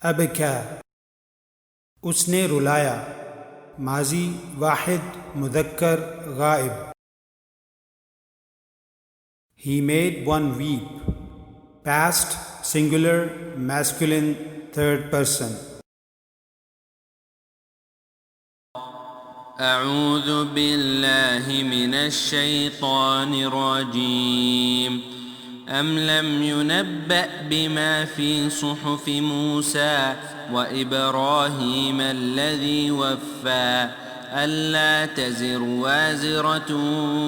ابکا، اس نے رلایا، ماضی واحد مذکر غائب. He made one weep. Past singular masculine third person. اعوذ باللہ من الشیطان الرجیم ام لم ينبأ بما في صحف موسى وإبراهيم الذي وفى ألا تزر وازرة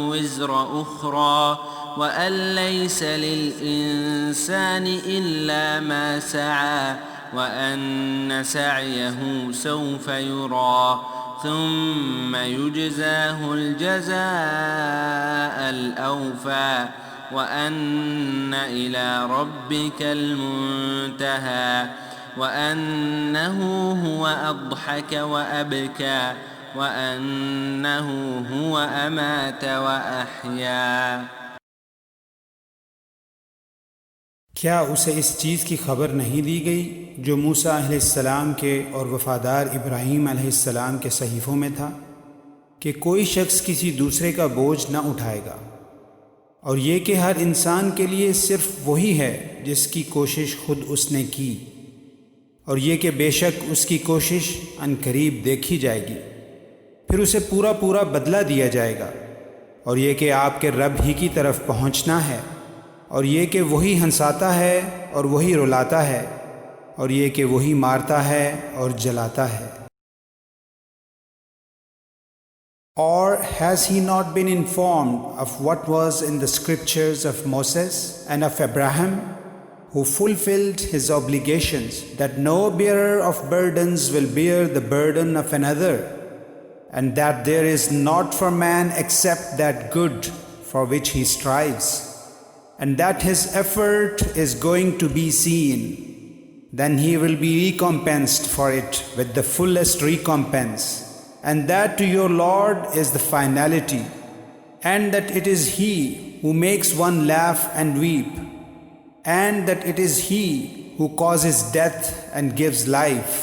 وزر أخرى وأن ليس للإنسان إلا ما سعى وأن سعيه سوف يرى ثم يجزاه الجزاء الأوفى وأن إلى ربك المنتهى وأنه هو أضحك وأبكى وأنه هو أمات وأحيا. کیا اسے اس چیز کی خبر نہیں دی گئی جو موسیٰ علیہ السلام کے اور وفادار ابراہیم علیہ السلام کے صحیفوں میں تھا کہ کوئی شخص کسی دوسرے کا بوجھ نہ اٹھائے گا، اور یہ کہ ہر انسان کے لیے صرف وہی ہے جس کی کوشش خود اس نے کی، اور یہ کہ بے شک اس کی کوشش عنقریب دیکھی جائے گی، پھر اسے پورا بدلہ دیا جائے گا، اور یہ کہ آپ کے رب ہی کی طرف پہنچنا ہے، اور یہ کہ وہی ہنساتا ہے اور وہی رلاتا ہے، اور یہ کہ وہی مارتا ہے اور جلاتا ہے. Or has he not been informed of what was in the scriptures of Moses and of Abraham, who fulfilled his obligations, that no bearer of burdens will bear the burden of another, and that there is not for man except that good for which he strives, and that his effort is going to be seen, then he will be recompensed for it with the fullest recompense, and that to your Lord is the finality, and that it is He who makes one laugh and weep, and that it is He who causes death and gives life,